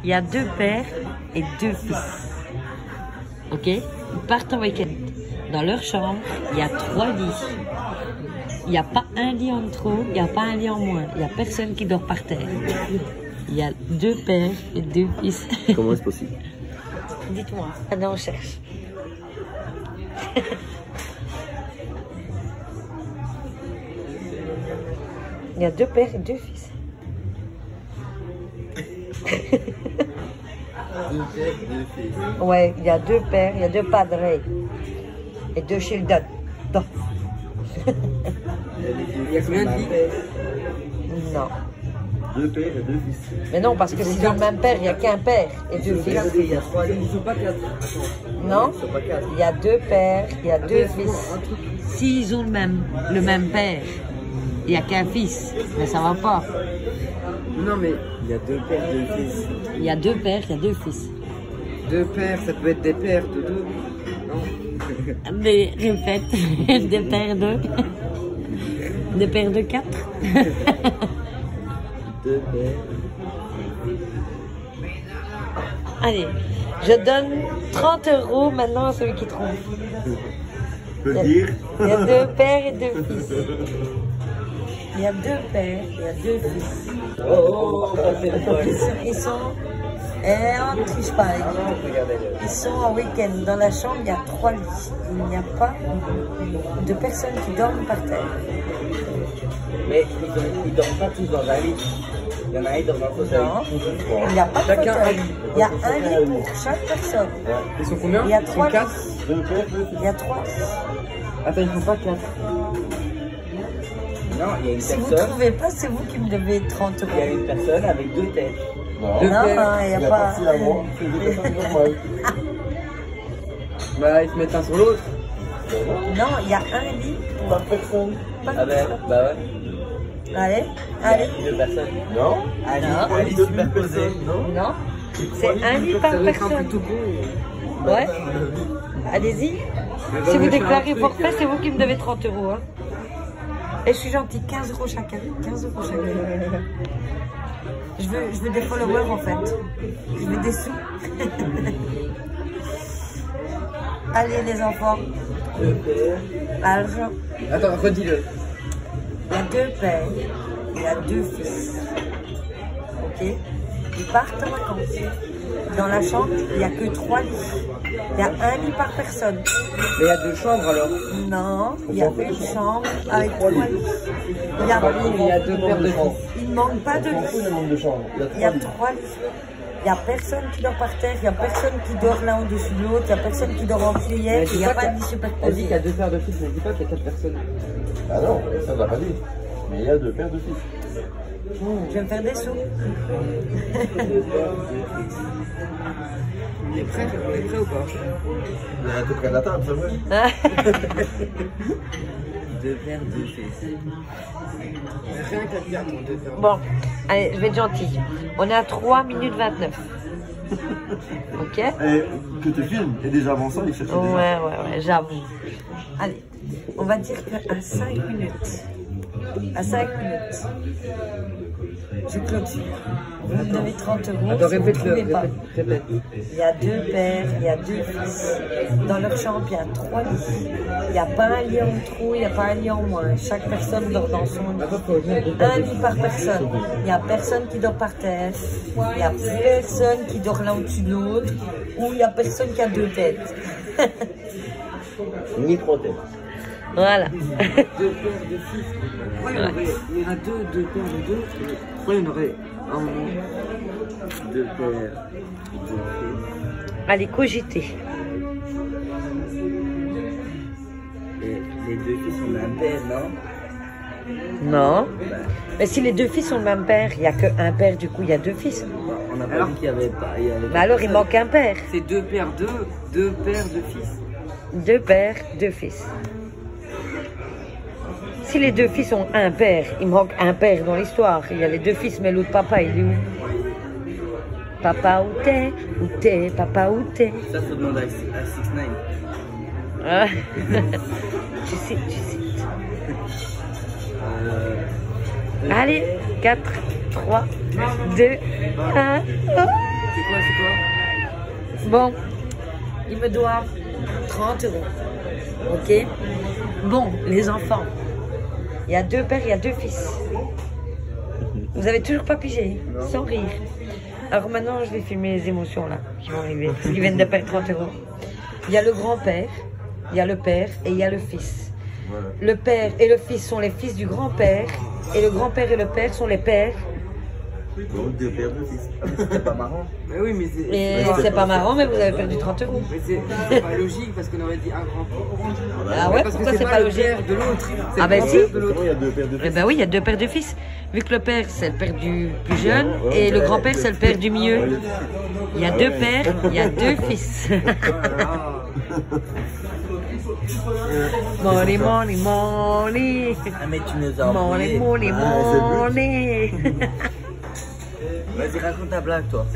il y a 2 pères et 2 fils. Ok? Ils partent en week-end. Dans leur chambre, il y a 3 lits. Il n'y a pas un lit en trop, il n'y a pas un lit en moins. Il n'y a personne qui dort par terre. Il y a 2 pères et 2 fils. Comment est-ce possible? Dites-moi. Allez, on cherche. Il y a 2 pères et 2 fils. 2 pères, 2 fils. Ouais, il y a 2 pères, il y a 2 padres et 2 children. Non. Il y a combien de lits? Non. 2 pères et 2 fils. Mais non, parce que s'ils ont le même père, il n'y a qu'un père et 2 fils. Il y a 3 lits. Ils ne sont pas 4. Non, Ils sont pas 4. il y a 2 pères, il y a 2 fils. S'ils ont le même père, il n'y a qu'un fils, mais ça va pas. Non, mais il y a 2 pères, 2 fils. Il y a 2 pères, il y a 2 fils. 2 pères, ça peut être des pères de 2. Non. Mais répète, des pères de... Des pères de 4. 2 pères. Allez, je donne 30 € maintenant à celui qui trouve. Peut dire. Il y a 2 pères et 2 fils. Il y a 2 pères, il y a 2 fils. Oh, Ils sont... on ne triche pas. Ils sont en week-end. Dans la chambre, il y a 3 lits. Il n'y a pas de personnes qui dorment par terre. Mais ils dorment pas tous dans un lit. Il y en a un qui dort dans le fauteuil. Non, il n'y a pas de fauteuil. Il y a un lit pour chaque personne. Ils sont combien? Il y a 3 4. lits. Il y a 3 lits. Attends, ils font pas 4. Non, il y a une Si vous ne personne. trouvez pas, c'est vous qui me devez 30 €. Il y a une personne avec 2 têtes. Non, il n'y a pas. Bah, ils se mettent un sur l'autre. Non, il y a un lit pour personne. pas Ah ben, bah ouais. Allez, allez. 2 personnes. Non. Un lit superposé. Non. Non, c'est un lit par personne. Ouais. Allez-y. Si vous déclarez forfait, c'est vous qui me devez 30 €. Hein. Et je suis gentille, 15 € chacun. 15 € chacun. Je veux des followers en fait. Je veux des sous. Allez les enfants. Argent. Attends, redis-le. Il y a 2 pères, il y a 2 fils. Ok? Ils partent en vacances. Dans la chambre, il n'y a que 3 lits. Il y a un lit par personne. Mais il y a 2 chambres alors. Non, il y a une chambre avec 3 lits. Il y a, Il y a 2 paires de fils. il ne manque pas de lits. Il y a 3 lits. Il n'y a personne qui dort par terre, il n'y a personne qui dort l'un au-dessus de l'autre, il n'y a personne qui dort en cueillette, il n'y a pas de lit Elle dit superposé. qu'il y a 2 paires de fils, mais elle dit pas qu'il y a 4 personnes. Ah non, ça ne l'a pas dit. Mais il y a 2 paires de fils. Je vais me faire des sous. On est prêt ou pas? Il y a un peu près de la table, c'est vrai. 2 paires de fils. Rien qu'à dire, 2 paires. Bon, allez, je vais être gentille. On est à 3 minutes 29. Ok? Et que tu filmes, et déjà avant ça, il cherchait déjà. Ouais, j'avoue. Allez, on va dire qu'à 5 minutes. À 5 minutes. Je clôture. Vous me devez 30 €. Attends, si vous répète-le, trouvez pas. répète. Il y a 2 pères, il y a 2 fils. Dans leur chambre, il y a 3 lits. Il n'y a pas un lit en trop, il n'y a pas un lit en moins. Chaque personne dort dans son lit. Un lit par personne. Il n'y a personne qui dort par terre. Il n'y a personne qui dort l'un au-dessus de l'autre. Ou il n'y a personne qui a 2 têtes. Ni 3 têtes. Voilà. 2 paires de fils. Pourquoi il y en a 2 paires de 2? Pourquoi il y en aurait un 2 paires de 2 fils? Allez, cogiter. Et les 2 fils ont le même père, non? Non. Mais si les 2 fils ont le même père, il n'y a qu'un père, du coup, il y a 2 fils. On n'a pas dit qu'il y avait pas. Mais alors, il manque un père. C'est 2 paires de 2 paires de fils. 2 pères, 2 fils. Si les 2 fils ont un père, il manque un père dans l'histoire. Il y a les 2 fils, mais l'autre papa, il est où? Papa, où t'es? Où t'es? Papa, où t'es? Ça, faut demander à 6ix9ine. Ah. Tu sais. Allez, 4, 3, 2, 1. Bon, ils me doivent 30 €. Ok? Bon, les enfants. Il y a 2 pères, il y a 2 fils. Vous avez toujours pas pigé, sans rire. Alors maintenant, je vais filmer les émotions là, qui vont arriver. Ils viennent de perdre 30 €. Il y a le grand-père, il y a le père et il y a le fils. Voilà. Le père et le fils sont les fils du grand-père. Et le grand-père et le père sont les pères. Donc 2 pères, 2 fils. C'est pas marrant. Mais oui, mais c'est. Et c'est pas marrant, mais vous avez perdu 30 €. Mais c'est pas logique parce qu'on aurait dit un grand-père. Ah ouais, pourquoi c'est pas logique? De l'autre. Ah ben si. Il y a 2 pères, 2 fils. Eh ben oui, il y a 2 pères, 2 fils. Vu que le père, c'est le père du plus jeune et le grand-père, c'est le père du milieu. Il y a 2 pères, il y a 2 fils. Money, money, money. Ah, mais tu nous as Money, money, money. Vas-y, raconte ta blague, toi.